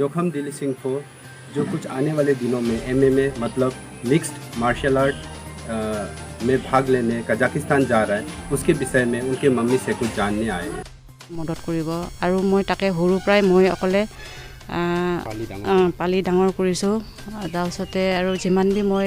जोखम दिली सिंह जो कुछ आने वाले दिनों में एमएमए मतलब मिक्स्ड मार्शल आर्ट में भाग लेने कजाकिस्तान जा रहा है, उसके विषय में उनके मम्मी से कुछ जानने आए हैं। मदद কৰিব আৰু মই তাকে সৰুৰ পৰাই মই অকলে পালি ডাঙৰ কৰিছোঁ। তাৰপিছতে আৰু যিমান বি মই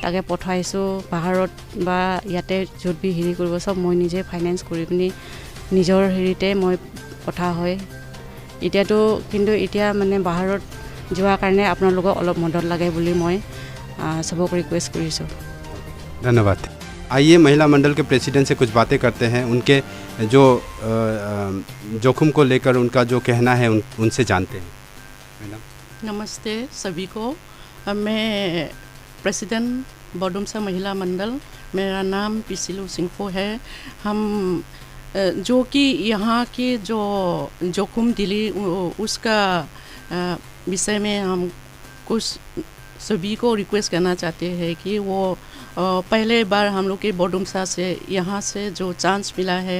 তাকে পঠাইছোঁ পাহাৰত বা ইয়াতে য'ত বি হেৰি কৰিব চব মই নিজে ফাইনেন্স কৰি পিনি নিজৰ হেৰিতে মই পঠা হয়। এতিয়াতো কিন্তু এতিয়া মানে বাহিৰত যোৱাৰ কাৰণে আপোনালোকক অলপ মদত লাগে বুলি মই সবক ৰিকুৱেষ্ট কৰিছোঁ। धन्यवाद। आइए महिला मंडल के प्रेसिडेंट से कुछ बातें करते हैं, उनके जो जोखिम को लेकर उनका जो कहना है उनसे जानते हैं। नमस्ते सभी को, मैं प्रेसिडेंट बोडुमसा महिला मंडल, मेरा नाम पिसिलू सिंफो है। हम जो कि यहाँ के जो जोखिम दिली उसका विषय में हम कुछ सभी को रिक्वेस्ट करना चाहते हैं कि वो पहले बार हम लोग के बोडुमसा से यहाँ से जो चांस मिला है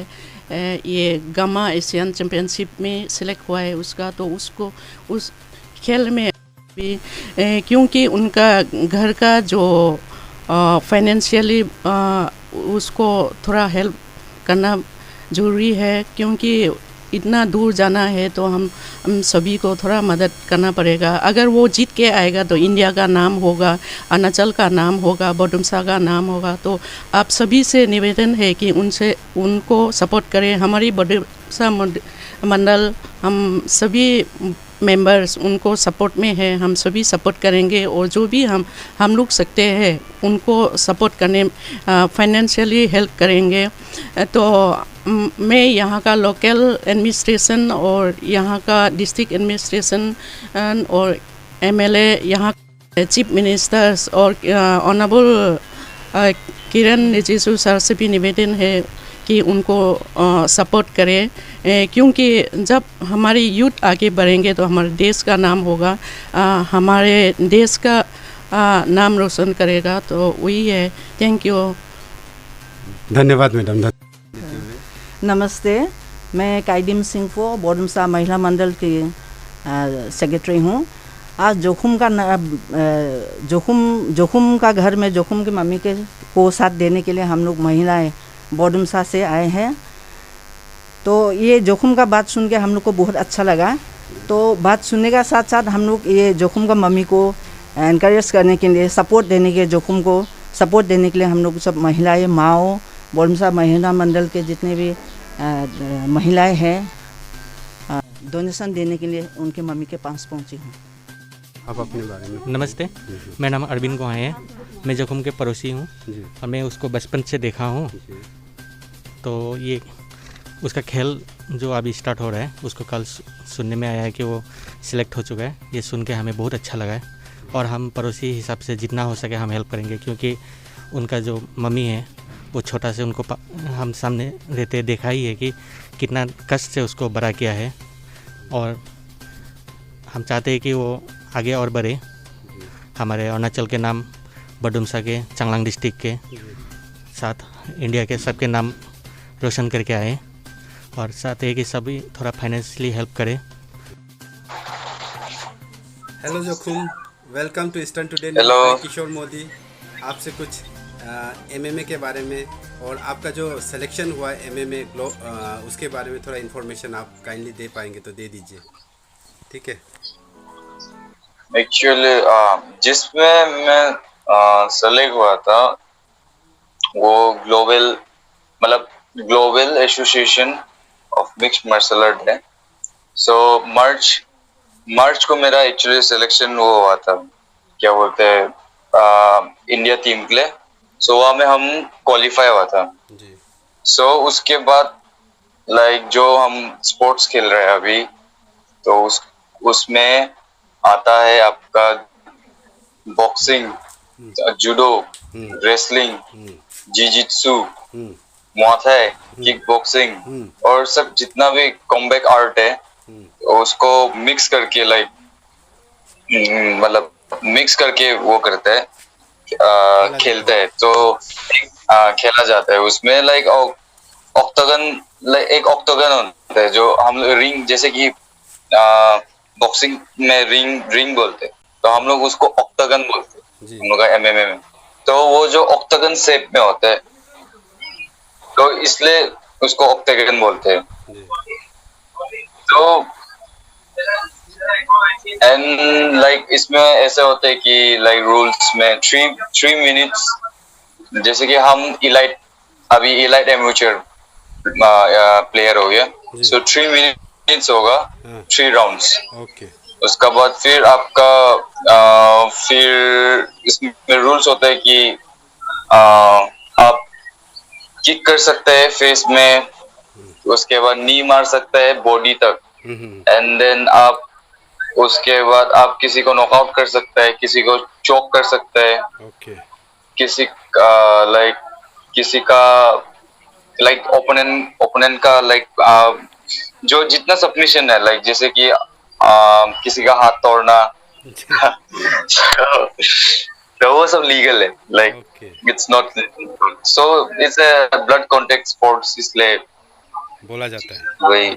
ये गामा एशियन चैम्पियनशिप में सिलेक्ट हुआ है उसका, तो उसको उस खेल में भी क्योंकि उनका घर का जो फाइनेंशियली उसको थोड़ा हेल्प करना ज़रूरी है, क्योंकि इतना दूर जाना है तो हम सभी को थोड़ा मदद करना पड़ेगा। अगर वो जीत के आएगा तो इंडिया का नाम होगा, अरुणाचल का नाम होगा, बोडुमसा का नाम होगा। तो आप सभी से निवेदन है कि उनको सपोर्ट करें। हमारी बोडुमसा मंडल हम सभी मेंबर्स उनको सपोर्ट में है, हम सभी सपोर्ट करेंगे और जो भी हम लोग सकते हैं उनको सपोर्ट करने फाइनेंशियली हेल्प करेंगे। तो मैं यहाँ का लोकल एडमिनिस्ट्रेशन और यहाँ का डिस्ट्रिक्ट एडमिनिस्ट्रेशन और एमएलए, यहाँ चीफ मिनिस्टर्स और ऑनरेबल किरण रिजिजू सर से भी निवेदन है कि उनको सपोर्ट करें, क्योंकि जब हमारी यूथ आगे बढ़ेंगे तो हमारे देश का नाम होगा, हमारे देश का नाम रोशन करेगा। तो वही है। Thank you. धन्यवाद मैडम। नमस्ते, मैं काइडिम सिंफो बोडुमसा महिला मंडल की सेक्रेटरी हूँ। आज जोखिम का घर में जोखिम की मम्मी को साथ देने के लिए हम लोग महिलाएं बोडुमसा से आए हैं। तो ये जोखिम का बात सुन के हम लोग को बहुत अच्छा लगा। तो बात सुनने का साथ साथ हम लोग ये जोखिम का मम्मी को एनकरेज करने के लिए सपोर्ट देने के जोखिम को सपोर्ट देने के लिए हम लोग सब महिलाएं माओ बोडुमसा महिला मंडल के जितने भी महिलाएं हैं डोनेशन देने के लिए उनके मम्मी के पास पहुंची हूँ। आप अपने बारे में। नमस्ते, मेरा नाम अरविंद गोहाई है। मैं जोखिम के पड़ोसी हूँ और मैं उसको बचपन से देखा हूँ। तो ये उसका खेल जो अभी स्टार्ट हो रहा है उसको कल सुनने में आया है कि वो सिलेक्ट हो चुका है। ये सुन के हमें बहुत अच्छा लगा है और हम पड़ोसी हिसाब से जितना हो सके हम हेल्प करेंगे, क्योंकि उनका जो मम्मी है वो छोटा से उनको हम सामने रहते देखा ही है कि कितना कष्ट से उसको बड़ा किया है। और हम चाहते हैं कि वो आगे और बढ़े, हमारे अरुणाचल के नाम, बोडुमसा के, चांगलांग डिस्ट्रिक्ट के साथ इंडिया के सबके नाम रोशन करके आए और साथ ही कि सभी थोड़ा फाइनेंशियली हेल्प करें। हेलो जोखिम, welcome to Eastern Today. Hello Kishore Modi आपसे कुछ एमएमए के बारे में और आपका जो सिलेक्शन हुआ एमएमए उसके बारे में थोड़ा इन्फॉर्मेशन आप काइंडली दे पाएंगे तो दे दीजिए, ठीक है। एक्चुअली जिसमें मैं सेलेक्ट हुआ था वो global association of mixed martial art है। सो मार्च को मेरा एक्चुअली सिलेक्शन वो हुआ था, क्या बोलते हैं, इंडिया टीम के लिए। सो वहाँ में हम क्वालिफाई हुआ था। सो उसके बाद लाइक जो हम स्पोर्ट्स खेल रहे हैं अभी, तो उसमें आता है आपका boxing, judo, wrestling, jujitsu, muay thai, kickboxing और सब जितना भी कॉम्बैट आर्ट है उसको मिक्स करके मतलब मिक्स करके वो करते हैं, खेलते हैं। तो खेला जाता है उसमें एक ऑक्टागन होता है जो हम रिंग जैसे कि बॉक्सिंग में रिंग बोलते हैं, तो हम लोग उसको ऑक्टागन बोलते हैं जी हम लोग का एमएमए में। तो वो जो ऑक्टागन शेप में होता है, तो इसलिए उसको ऑक्टागन बोलते हैं। जी तो एंड लाइक इसमें ऐसे होते हैं कि लाइक रूल्स में थ्री मिनट्स, जैसे कि हम इलाइट, अभी इलाइट एमेच्योर प्लेयर हो गया, जी। सो 3 मिनट्स होगा, हाँ 3 राउंड्स। ओके उसका बाद फिर आपका फिर इसमें रूल्स होता है कि आप किक कर सकते हैं फेस में, उसके बाद नी मार सकते हैं बॉडी तक, हम्म एंड देन आप उसके बाद आप किसी को नॉकआउट कर सकते हैं, किसी को चोक कर सकते हैं, ओके किसी लाइक किसी का लाइक ओपोनेंट का लाइक जो जितना सबमिशन है, लाइक जैसे कि किसी का हाथ तोड़ना तो वो सब लीगल है, like okay it's not, so it's a blood contact sports, इसलिए बोला जाता है। वही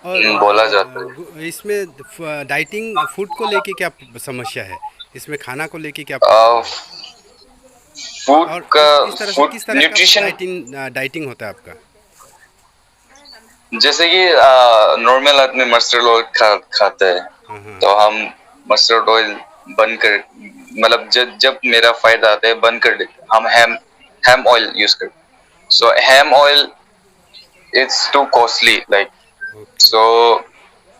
और बोला जाता है। इसमें डाइटिंग फूड को लेके क्या समस्या है, इसमें खाना को लेके क्या फूड और का फूड किस तरह का न्यूट्रिशन, डाइटिंग होता है आपका? जैसे कि नॉर्मल आदमी मस्टर्ड ऑयल खाता है, हाँ हाँ तो हम मस्टर्ड ऑयल बंद कर, मतलब जब मेरा फायदा आता है बंद कर देते, हम हैम ऑयल यूज करते। So hemp oil it's too costly, like okay so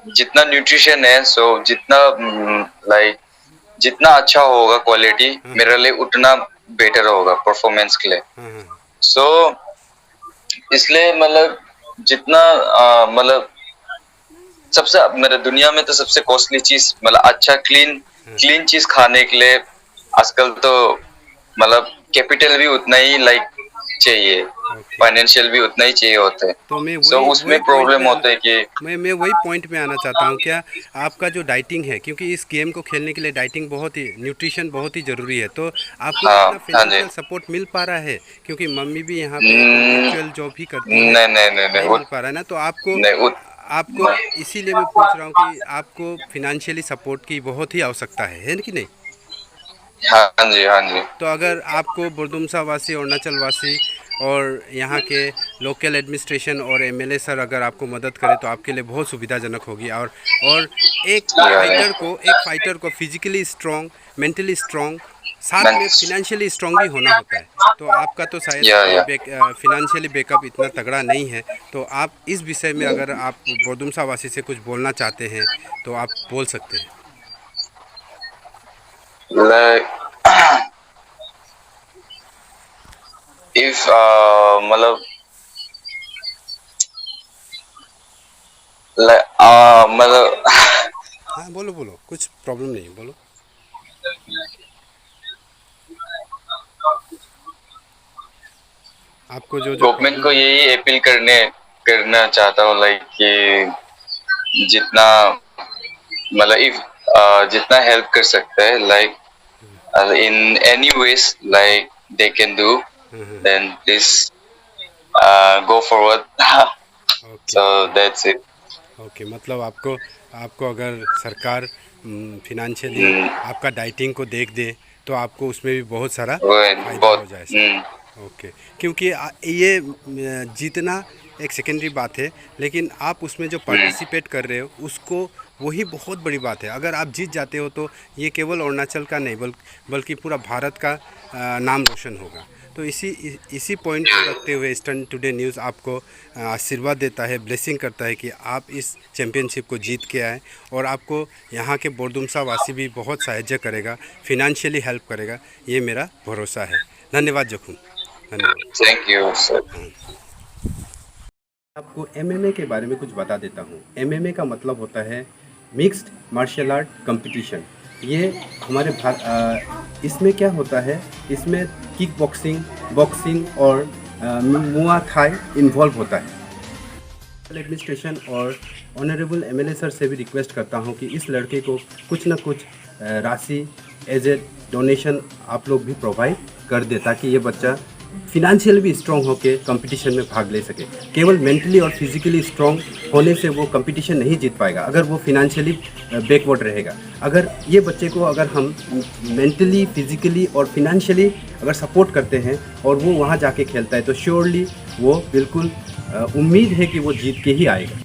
जितना न्यूट्रिशन है, सो जितना लाइक जितना अच्छा होगा क्वालिटी हाँ मेरे लिए, उतना बेटर होगा परफॉर्मेंस के लिए। हाँ हाँ सो इसलिए मतलब जितना मतलब सबसे मेरे दुनिया में तो सबसे कॉस्टली चीज, मतलब अच्छा क्लीन चीज खाने के लिए आजकल तो मतलब कैपिटल भी उतना ही लाइक चाहिए, ओके। फाइनेंशियल भी उतना ही चाहिए होता है। तो मैं सो वही उसमें वही पॉइंट प्रॉब्लम में आना होता है कि मैं वही पॉइंट में आना चाहता हूँ। क्या आपका जो डाइटिंग है, क्योंकि इस गेम को खेलने के लिए डाइटिंग बहुत ही, न्यूट्रिशन बहुत ही ज़रूरी है, तो आपको हाँ कितना हाँ जी, फाइनेंशियल सपोर्ट मिल पा रहा है? क्योंकि मम्मी भी यहाँ पे कॉन्ट्रेक्चुअल जॉब ही करती है, नहीं नहीं नहीं नहीं नहीं मिल पा रहा है ना, तो आपको नहीं आपको इसीलिए मैं पूछ रहा हूँ कि आपको फिनेंशियली सपोर्ट की बहुत ही आवश्यकता है कि नहीं? हाँ जी हाँ जी। तो अगर आपको बुरदुमसा वासी, अरुणाचल वासी और यहाँ के लोकल एडमिनिस्ट्रेशन और एमएलए सर अगर आपको मदद करें तो आपके लिए बहुत सुविधाजनक होगी। और एक फाइटर को फिजिकली स्ट्रॉन्ग, मेंटली स्ट्रॉन्ग, साथ में फिनेंशियली स्ट्रॉन्ग भी होना होता है। तो आपका तो शायद या फिनेंशियली बैकअप इतना तगड़ा नहीं है, तो आप इस विषय में अगर आप बुरदुमसा वासी से कुछ बोलना चाहते हैं तो आप बोल सकते हैं। लाइक इफ मतलब मतलब हाँ बोलो बोलो, कुछ प्रॉब्लम नहीं है, बोलो। आपको जो जो गवर्नमेंट प्रॉब्लम को है। यही अपील करना चाहता हूँ, लाइक कि जितना मतलब इफ जितना हेल्प कर सकते हैं, like in any ways like they can do, then please go forward. Okay So okay that's it. Okay, मतलब आपको आपको अगर सरकार फिनेंशियली आपका डाइटिंग को देख दे तो आपको उसमें भी बहुत सारा वो फ़ायदा हो बहुत जाए सर। ओके, क्योंकि ये जीतना एक सेकेंडरी बात है, लेकिन आप उसमें जो पार्टिसिपेट कर रहे हो उसको, वही बहुत बड़ी बात है। अगर आप जीत जाते हो तो ये केवल अरुणाचल का नहीं बल्कि पूरा भारत का नाम रोशन होगा। तो इसी पॉइंट को रखते हुए ईस्टर्न टुडे न्यूज़ आपको आशीर्वाद देता है, ब्लेसिंग करता है कि आप इस चैम्पियनशिप को जीत के आए, और आपको यहाँ के बोरदुमसा वासी भी बहुत सहायता करेगा, फिनेंशियली हेल्प करेगा, ये मेरा भरोसा है। धन्यवाद जोखुम, धन्यवाद। Thank you, sir. आपको एमएमए के बारे में कुछ बता देता हूँ। एमएमए का मतलब होता है मिक्स्ड मार्शल आर्ट कंपटीशन। ये हमारे इसमें क्या होता है, इसमें किक बॉक्सिंग, बॉक्सिंग और मुआ थाई इन्वॉल्व होता है। एडमिनिस्ट्रेशन और ऑनरेबल एमएलए सर से भी रिक्वेस्ट करता हूँ कि इस लड़के को कुछ ना कुछ राशि एज ए डोनेशन आप लोग भी प्रोवाइड कर दे, ताकि ये बच्चा फिनेंशियली भी स्ट्रॉन्ग होकर कंपटीशन में भाग ले सके। केवल मेंटली और फिजिकली स्ट्रॉन्ग होने से वो कंपटीशन नहीं जीत पाएगा अगर वो फिनेंशियली बैकवर्ड रहेगा। अगर ये बच्चे को अगर हम मेंटली, फिजिकली और फिनेंशियली अगर सपोर्ट करते हैं और वो वहाँ जाके खेलता है तो श्योरली वो बिल्कुल उम्मीद है कि वो जीत के ही आएगा।